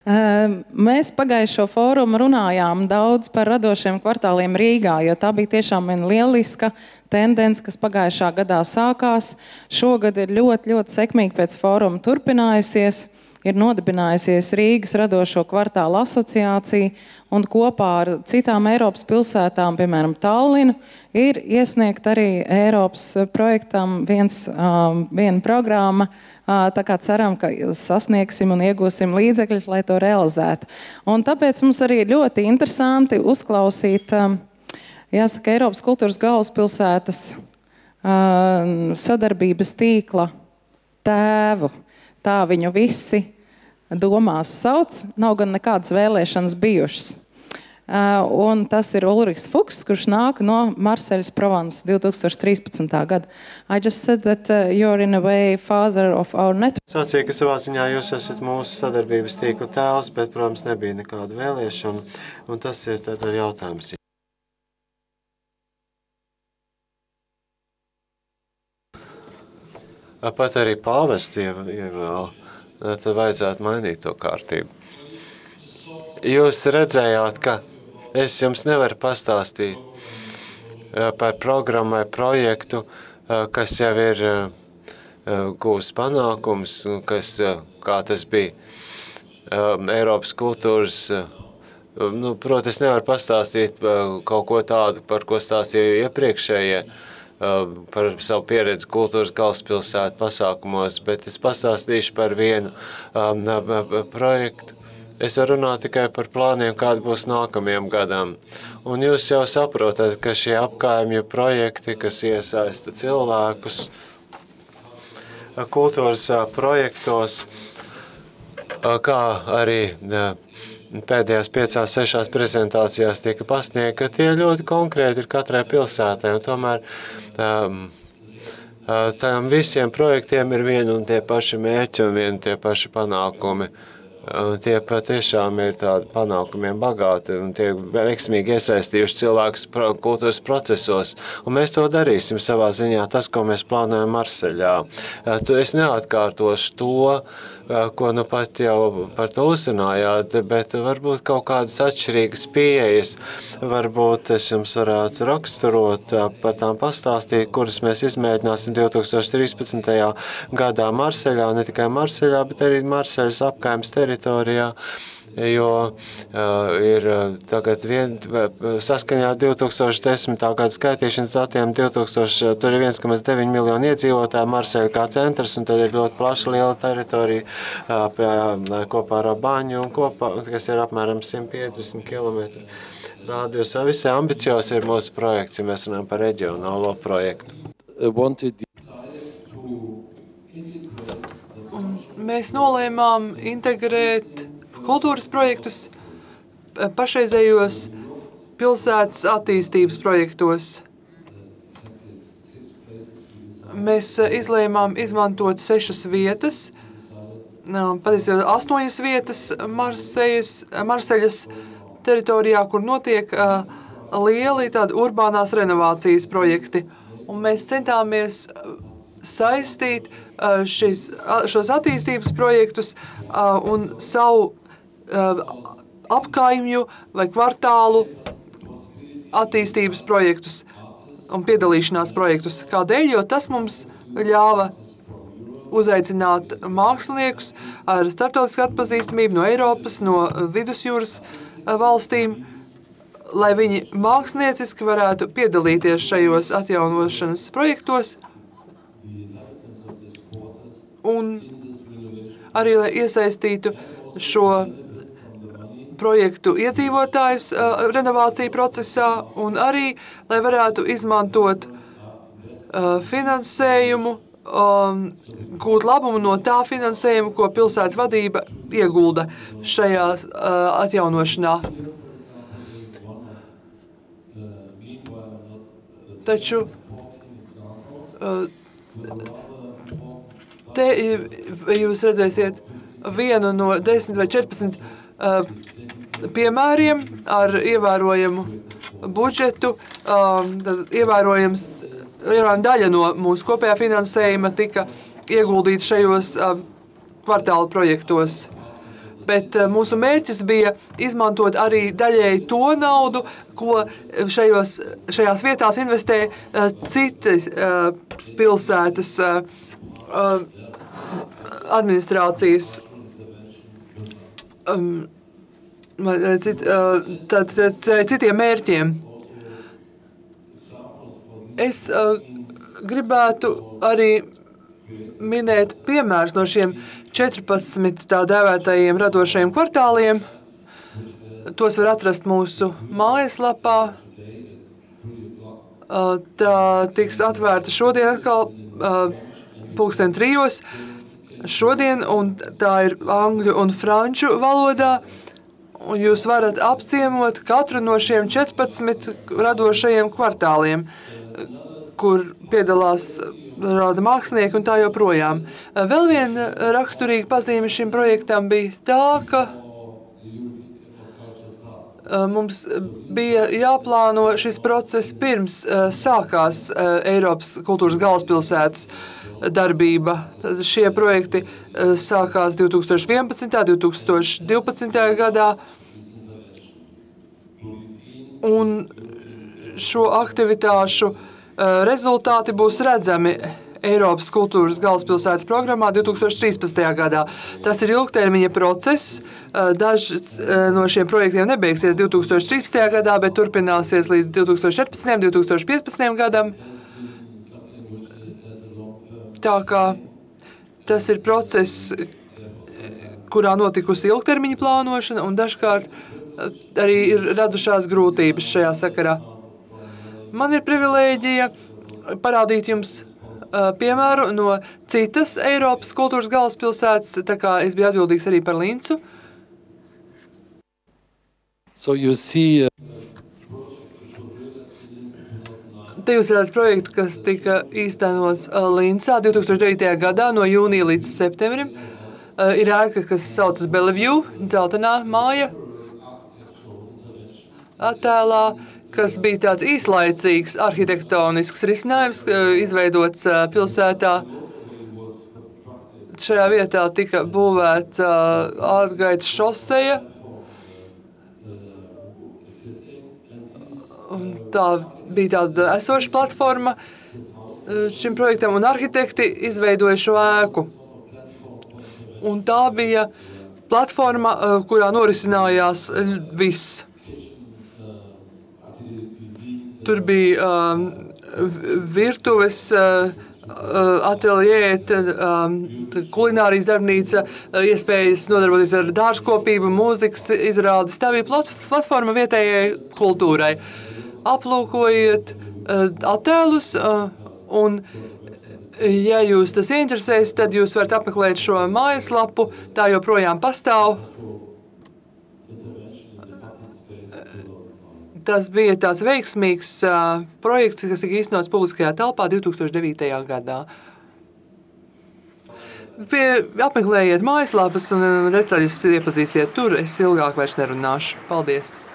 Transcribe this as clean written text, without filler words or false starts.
Mēs pagājušo fórumu runājām daudz par radošiem kvartāliem Rīgā, jo tā bija tiešām viena lieliska tendence, kas pagājušā gadā sākās. Šogad ir ļoti, ļoti sekmīgi pēc fóruma turpinājusies. Ir nodibinājusies Rīgas radošo kvartālu asociācija un kopā ar citām Eiropas pilsētām, piemēram, Tallinu, ir iesniegt arī Eiropas projektam viena programma. Tā kā ceram, ka sasniegsim un iegūsim līdzekļus, lai to realizētu. Un tāpēc mums arī ir ļoti interesanti uzklausīt, jāsaka, Eiropas kultūras galvaspilsētas sadarbības tīkla tēvu. Tā viņu visi domās sauc, nav gan nekādas vēlēšanas bijušas. Un tas ir Ulrichs Fuchs, kurš nāk no Marseļas Provanses 2013. gada. I just said that you're in a way father of our network. Sacīja, ka savā ziņā jūs esat mūsu sadarbības tīkla tēvs, bet, protams, nebija nekāda vēlēšana, un tas ir tad jautājums. Pat arī pāvestu ievēl, tad vajadzētu mainīt to kārtību. Jūs redzējāt, ka es jums nevaru pastāstīt par programmu vai projektu, kas jau ir gūs panākums, kā tas bija Eiropas kultūras. Protams, es nevaru pastāstīt kaut ko tādu, par ko stāstīju iepriekšējie, par savu pieredzi kultūras galvaspilsētu pasākumos, bet es pastāstīšu par vienu projektu. Es varu runāt tikai par plāniem, kādi būs nākamajam gadam. Un jūs jau saprotat, ka šie apkaimju projekti, kas iesaista cilvēkus kultūras projektos, kā arī pēdējās 5-6 prezentācijās tika pasniegti, ka tie ļoti konkrēti ir katrai pilsētai. Un tomēr tām visiem projektiem ir vieni un tie paši mērķi un vieni tie paši panākumi. Tie patiešām ir tādi panākumiem bagāti un tie veiksmīgi iesaistījuši cilvēkus kultūras procesos. Un mēs to darīsim savā ziņā, tas, ko mēs plānojam Marseļā. Es neatkārtošu to, ko nu pat jau par to uzzinājāt, bet varbūt kaut kādas atšķirīgas pieejas, varbūt es jums varētu raksturot, par tām pastāstīt, kuras mēs izmēģināsim 2013. gadā Marseļā, ne tikai Marseļā, bet arī Marseļas apkaimes teritorijā, jo ir tagad saskaņā 2010. gada skaitīšanas datiem tur ir 1,9 miljoni iedzīvotāji Marseļa kā centrs, un tad ir ļoti plaša liela teritorija kopā ar Baņu, kas ir apmēram 150 km rādījus. Visai ambiciozs ir mūsu projekts, ja mēs runājam par reģionālo projektu. Mēs nolēmām integrēt kultūras projektus pašreizējos pilsētas attīstības projektos. Mēs izlēmām izmantot 6 vietas, patiesībā 8 vietas Marseļas teritorijā, kur notiek lieli tādi urbānās renovācijas projekti. Un mēs centāmies saistīt šos attīstības projektus un savu apkaimju vai kvartālu attīstības projektus un piedalīšanās projektus. Kādēļ? Jo tas mums ļāva uzaicināt māksliniekus ar starptautisku atpazīstamību no Eiropas, no vidusjūras valstīm, lai viņi mākslinieciski varētu piedalīties šajos atjaunošanas projektos un arī, lai iesaistītu šo projektu iedzīvotājus renovāciju procesā un arī, lai varētu izmantot finansējumu, gūt labumu no tā finansējuma, ko pilsētas vadība iegulda šajā atjaunošanā. Taču te jūs redzēsiet vienu no 10 vai 14 piemēriem ar ievērojamu budžetu. Ievērojama daļa no mūsu kopējā finansējuma tika ieguldīta šajos kvartāla projektos. bet mūsu mērķis bija izmantot arī daļēji to naudu, ko šajās vietās investē citas pilsētas administrācijas citiem mērķiem. Es gribētu arī minēt piemērus no šiem 14 tā dēvētajiem radošajiem kvartāliem. Tos var atrast mūsu mājaslapā. Tā tiks atvērta šodien atkal 3:00 šodien, un tā ir angļu un franču valodā. Un jūs varat apciemot katru no šiem 14 radošajiem kvartāliem, kur piedalās rāda mākslinieki un tā joprojām. Vēl viena raksturīga pazīme šim projektam bija tā, ka mums bija jāplāno šis process pirms sākās Eiropas kultūras galvaspilsētas darbība. Tad šie projekti sākās 2011. 2012. gadā. Un šo aktivitāšu rezultāti būs redzami Eiropas kultūras galvaspilsētas programmā 2013. gadā. Tas ir ilgtermiņa process. Daži no šiem projektiem nebeigsies 2013. gadā, bet turpināsies līdz 2014. 2015. gadam. Tā kā tas ir process, kurā notikusi ilgtermiņa plānošana, un dažkārt arī ir radušās grūtības šajā sakarā. Man ir privilēģija parādīt jums piemēru no citas Eiropas kultūras galvaspilsētas, tā kā es biju atbildīgs arī par Lincu. So you see, Te jūs redzat projektu, kas tika īstenots Lincā 2009. gadā no jūnija līdz septembrim. Ir ēka, kas saucas Bellevue, dzeltenā māja attēlā, kas bija tāds īslaicīgs arhitektonisks risinājums, izveidots pilsētā. Šajā vietā tika būvēta ārgaitas šoseja. Un tā bija tāda esoša platforma šim projektam, un arhitekti izveidoja šo ēku. Un tā bija platforma, kurā norisinājās viss. Tur bija virtuves ateljē, kulinārijas darbnīca, iespējas nodarboties ar dārzkopību, mūzikas izrādes. Tā bija platforma vietējai kultūrai. Aplūkojiet attēlus, un, ja jūs tas interesēs, tad jūs varat apmeklēt šo mājaslapu. Tā joprojām pastāv. Tas bija tāds veiksmīgs projekts, kas tika īstenots publiskajā telpā 2009. gadā. Apmeklējiet mājaslapas un detaļas iepazīsiet tur. Es ilgāk vairs nerunāšu. Paldies!